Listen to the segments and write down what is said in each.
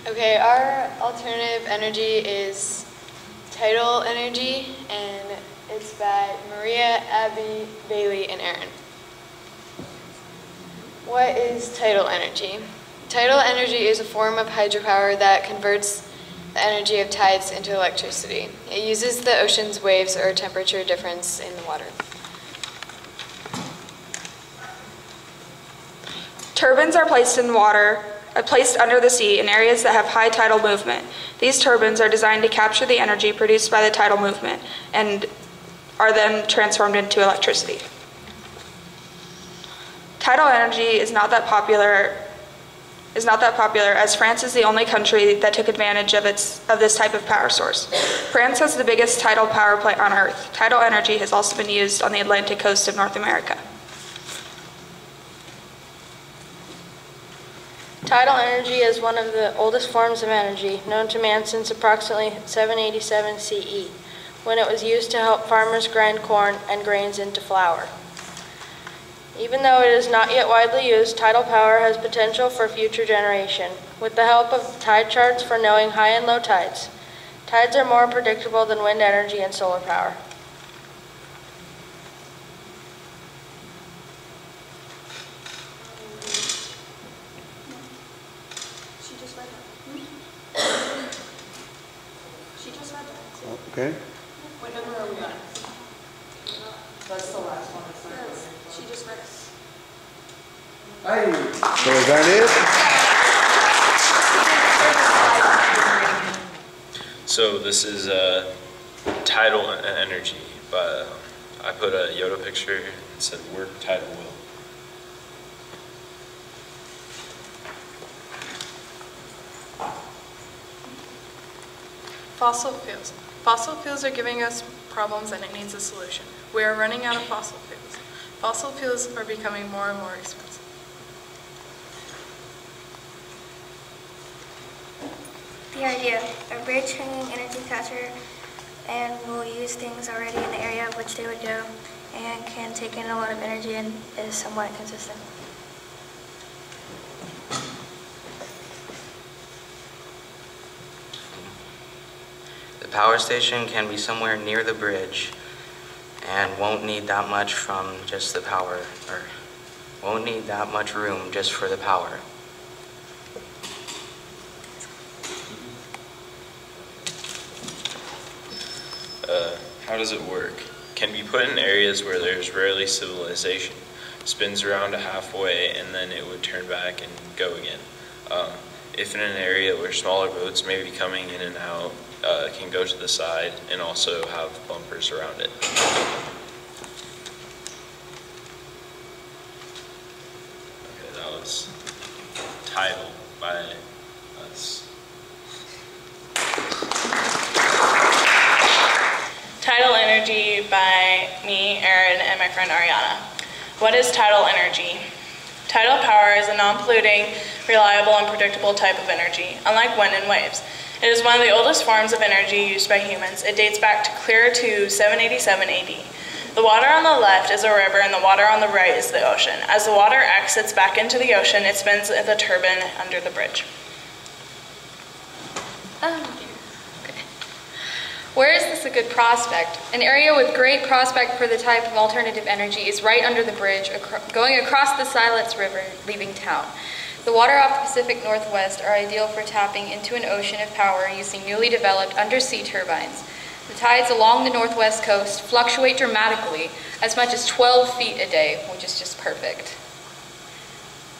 Okay, our alternative energy is tidal energy, and it's by Maria, Abby, Bailey, and Aaron. What is tidal energy? Tidal energy is a form of hydropower that converts the energy of tides into electricity. It uses the ocean's waves or temperature difference in the water. Turbines are placed under the sea in areas that have high tidal movement. These turbines are designed to capture the energy produced by the tidal movement and are then transformed into electricity. Tidal energy is not that popular as France is the only country that took advantage of this type of power source. France has the biggest tidal power plant on Earth. Tidal energy has also been used on the Atlantic coast of North America. Tidal energy is one of the oldest forms of energy, known to man since approximately 787 CE, when it was used to help farmers grind corn and grains into flour. Even though it is not yet widely used, tidal power has potential for future generation, with the help of tide charts for knowing high and low tides. Tides are more predictable than wind energy and solar power. Okay. What number are we on? That's the last one. She just read it. Hey. So is that it? So this is tidal energy, but I put a Yoda picture and said work tidal will. Fossil fuels. Fossil fuels are giving us problems and it needs a solution. We are running out of fossil fuels. Fossil fuels are becoming more and more expensive. The idea, a bridge hanging energy catcher, and will use things already in the area of which they would go and can take in a lot of energy and is somewhat consistent. The power station can be somewhere near the bridge and won't need that much from just the power, or won't need that much room just for the power. How does it work? Can be put in areas where there's rarely civilization. Spins around to halfway and then it would turn back and go again. If in an area where smaller boats may be coming in and out, can go to the side and also have bumpers around it. Okay, that was Tidal by us. Tidal energy by me, Aaron, and my friend Ariana. What is tidal energy? Tidal power is a non-polluting, reliable, and predictable type of energy, unlike wind and waves. It is one of the oldest forms of energy used by humans. It dates back to clear to 787 AD. The water on the left is a river and the water on the right is the ocean. As the water exits back into the ocean, it spins the turbine under the bridge. Where is this a good prospect? An area with great prospect for the type of alternative energy is right under the bridge, going across the Silence River, leaving town. The water off the Pacific Northwest are ideal for tapping into an ocean of power using newly developed undersea turbines. The tides along the northwest coast fluctuate dramatically, as much as 12 feet a day, which is just perfect.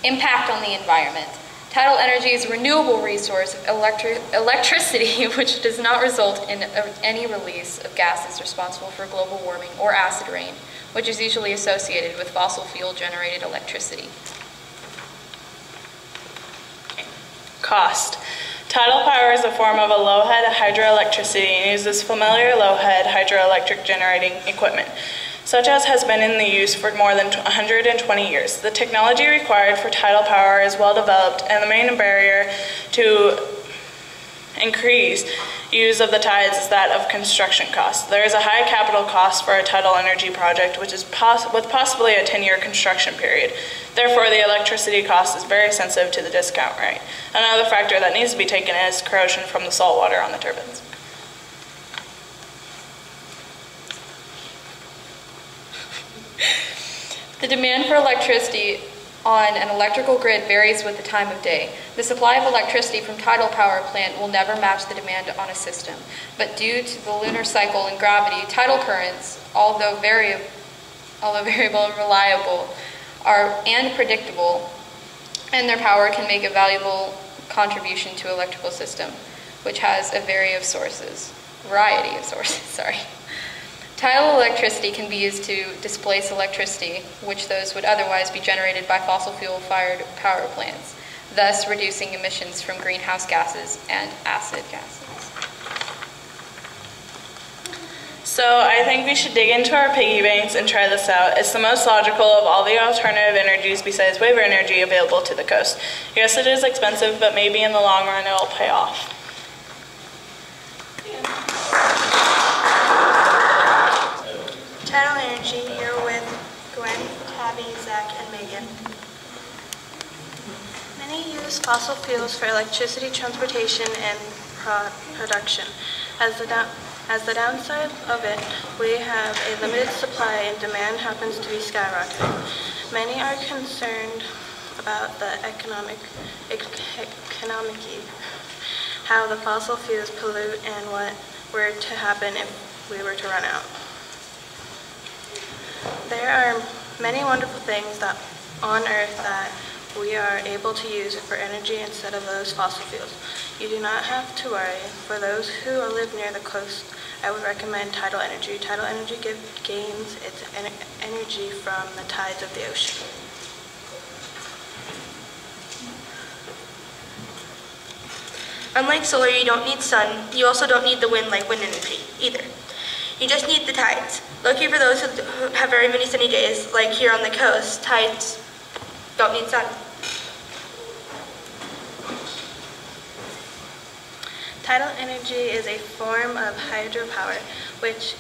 Impact on the environment. Tidal energy is a renewable resource of electricity which does not result in any release of gases responsible for global warming or acid rain, which is usually associated with fossil fuel generated electricity. Cost. Tidal power is a form of a low-head hydroelectricity and uses familiar low-head hydroelectric generating equipment, such as has been in the use for more than 120 years. The technology required for tidal power is well developed, and the main barrier to increase use of the tides is that of construction costs. There is a high capital cost for a tidal energy project, which is with possibly a 10-year construction period. Therefore, the electricity cost is very sensitive to the discount rate. Another factor that needs to be taken is corrosion from the salt water on the turbines. The demand for electricity on an electrical grid varies with the time of day. The supply of electricity from tidal power plant will never match the demand on a system. But due to the lunar cycle and gravity, tidal currents, although variable and reliable, and predictable, and their power can make a valuable contribution to electrical system, which has a variety of sources. Tidal electricity can be used to displace electricity, which those would otherwise be generated by fossil fuel-fired power plants, thus reducing emissions from greenhouse gases and acid gases. So I think we should dig into our piggy banks and try this out. It's the most logical of all the alternative energies besides wave energy available to the coast. Yes, it is expensive, but maybe in the long run it'll pay off. Tidal Energy here with Gwen, Tabby, Zach, and Megan. Many use fossil fuels for electricity transportation and production. As the downside of it, we have a limited supply and demand happens to be skyrocketing. Many are concerned about the economic how the fossil fuels pollute and what were to happen if we were to run out. There are many wonderful things that on Earth that we are able to use for energy instead of those fossil fuels. You do not have to worry. For those who live near the coast, I would recommend tidal energy. Tidal energy gains its energy from the tides of the ocean. Unlike solar, you don't need sun. You also don't need the wind like wind energy either. You just need the tides. Lucky for those who have very many sunny days, like here on the coast, tides don't need sun. Tidal energy is a form of hydropower which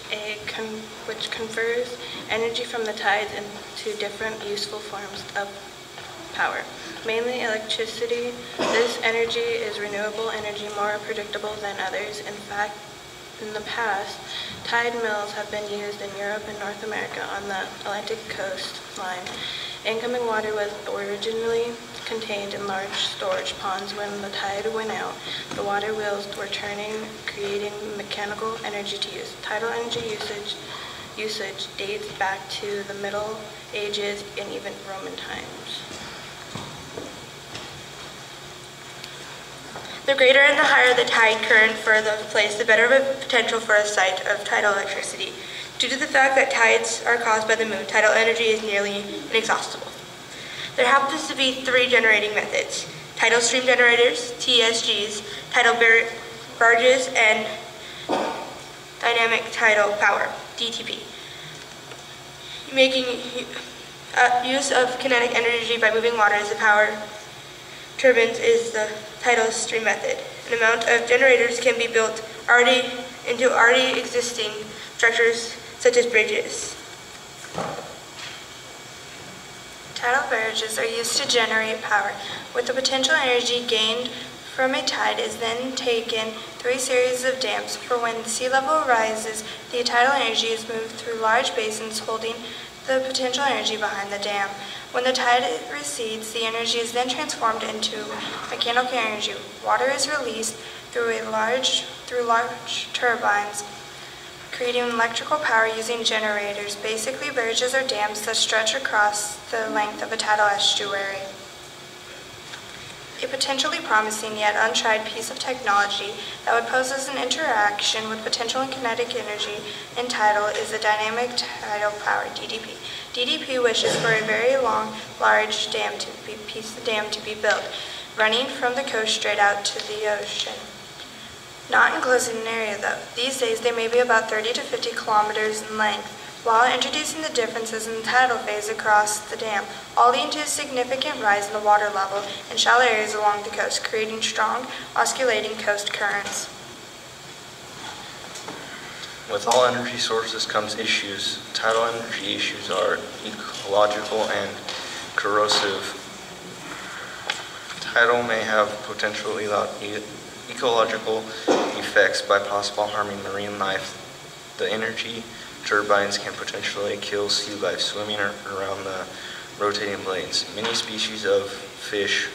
converts energy from the tides into different useful forms of power. Mainly electricity. This energy is renewable energy, more predictable than others. In fact, in the past, tide mills have been used in Europe and North America on the Atlantic coastline. Incoming water was originally contained in large storage ponds. When the tide went out, the water wheels were turning, creating mechanical energy to use. Tidal energy usage dates back to the Middle Ages and even Roman times. The greater and the higher the tide current for the place, the better of a potential for a site of tidal electricity. Due to the fact that tides are caused by the moon, tidal energy is nearly inexhaustible. There happens to be 3 generating methods: tidal stream generators, TSGs, tidal barges, and dynamic tidal power, DTP. Making use of kinetic energy by moving water as the power turbines is the tidal stream method. An amount of generators can be built into already existing structures such as bridges. Tidal barrages are used to generate power. With the potential energy gained from a tide is then taken through a series of dams. For when the sea level rises, the tidal energy is moved through large basins holding the potential energy behind the dam. When the tide recedes, the energy is then transformed into mechanical energy. Water is released through large turbines, creating electrical power using generators. Basically, barrages are dams that stretch across the length of a tidal estuary. A potentially promising yet untried piece of technology that would pose as an interaction with potential and kinetic energy in tidal is the dynamic tidal power, DDP. DDP wishes for a very long, large dam to be built, running from the coast straight out to the ocean. Not enclosed in an area though. These days they may be about 30 to 50 kilometers in length, while introducing the differences in the tidal phase across the dam, all leading to a significant rise in the water level in shallow areas along the coast, creating strong, oscillating coast currents. With all energy sources comes issues. Tidal energy issues are ecological and corrosive. Tidal may have potential ecological effects by possible harming marine life. The energy turbines can potentially kill sea life swimming around the rotating blades. Many species of fish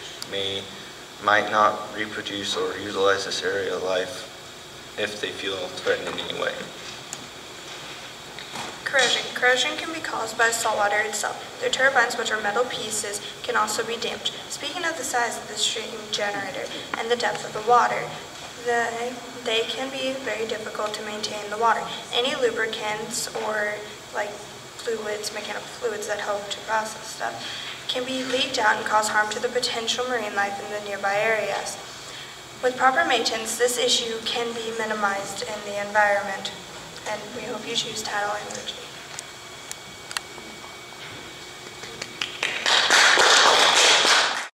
might not reproduce or utilize this area of life if they feel threatened in any way. Corrosion. Corrosion can be caused by saltwater itself. The turbines, which are metal pieces, can also be damaged. Speaking of the size of the steam generator and the depth of the water, they can be very difficult to maintain the water. Any lubricants or like fluids, mechanical fluids that help to process stuff, can be leaked out and cause harm to the potential marine life in the nearby areas. With proper maintenance, this issue can be minimized in the environment, and we hope you choose Tidal Energy.